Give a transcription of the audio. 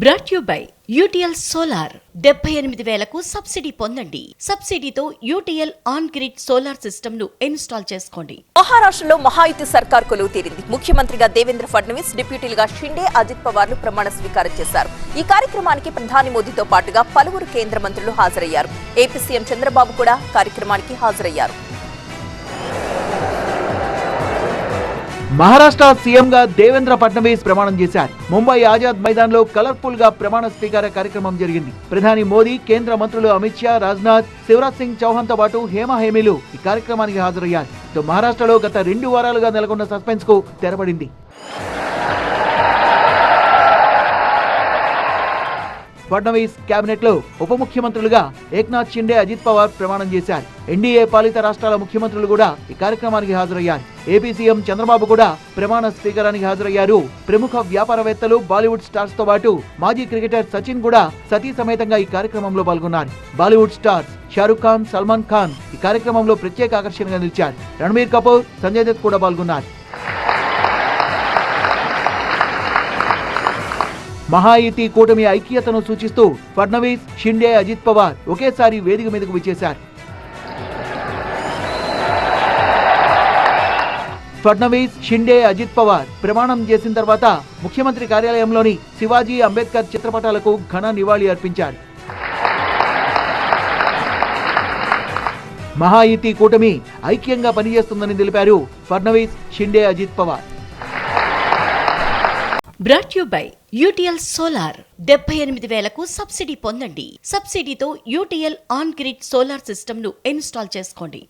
Brought you by UTL solar 78,000కు subsidy పొందండి. సబ్సిడీతో UTL on grid solar system ను ఇన్స్టాల్ చేసుకోండి. మహారాష్ట్రలో మహాయుతి సర్కార్ కొలువు తీరింది. ముఖ్యమంత్రిగా దేవేంద్ర ఫడ్నవీస్, డిప్యూటీలుగా షిండే, అజిత్ పవార్లు ప్రమాణ స్వీకారం చేశారు. ఈ కార్యక్రమానికి ప్రధాని మోదీతో పాటుగా పలువురు కేంద్ర మంత్రులు హాజరయ్యారు. ఏపీ సీఎం చంద్రబాబు కూడా కార్యక్రమానికి హాజరయ్యారు. మహారాష్ట్ర సీఎంగా దేవేంద్ర ఫడ్నవీస్ ప్రమాణం చేశారు. ముంబై ఆజాద్ మైదాన్ లో కలర్ఫుల్ గా ప్రమాణ స్వీకార కార్యక్రమం జరిగింది. ప్రధాని మోదీ, కేంద్ర మంత్రులు అమిత్ షా, రాజ్నాథ్, శివరాజ్ సింగ్ చౌహాన్ తో పాటు హేమీలు ఈ కార్యక్రమానికి హాజరయ్యారు. మహారాష్ట్రలో గత 2 వారాలుగా నెలకొన్న సస్పెన్స్ కు తెరపడింది. ఫడ్నవీస్ కేబినెట్ లో ఉప ముఖ్యమంత్రులుగా ఏక్నాథ్ షిండే, అజిత్ పవార్ ప్రమాణం చేశారు. ఎన్డీఏ పాలిత రాష్ట్రాల ముఖ్యమంత్రులు కూడా ఈ కార్యక్రమానికి హాజరయ్యారు. ఏపీ సీఎం చంద్రబాబు కూడా ప్రమాణ స్వీకారానికి హాజరయ్యారు. ప్రముఖ వ్యాపారవేత్తలు, బాలీవుడ్ స్టార్స్ తో పాటు మాజీ క్రికెటర్ సచిన్ కూడా సతీ సమేతంగా ఈ కార్యక్రమంలో పాల్గొన్నారు. బాలీవుడ్ స్టార్స్ షారుఖ్ ఖాన్, సల్మాన్ ఖాన్ ఈ కార్యక్రమంలో ప్రత్యేక ఆకర్షణగా నిలిచారు. రణబీర్ కపూర్, సంజయ్ దత్ కూడా పాల్గొన్నారు. మహాయుతి కూటమి ఐక్యతను సూచిస్తూ ఫడ్నవీస్, షిండే, అజిత్ పవార్ ఒకేసారి వేదిక మీదకు విచ్చేశారు. ఫడ్నవీస్, షిండే, అజిత్ పవార్ ప్రమాణం చేసిన తర్వాత ముఖ్యమంత్రి కార్యాలయంలోని శివాజీ, అంబేద్కర్ చిత్రపటాలకు ఘన నివాళి అర్పించారు. మహాయుతి కూటమి ఐక్యంగా పనిచేస్తుందని తెలిపారు Fadnavis, Shinde, Ajit Pawar. Brought you by UTL solar 78,000కు సబ్సిడీ పొందండి. సబ్సిడీతో UTL on grid solar system ను ఇన్స్టాల్ చేసుకోండి.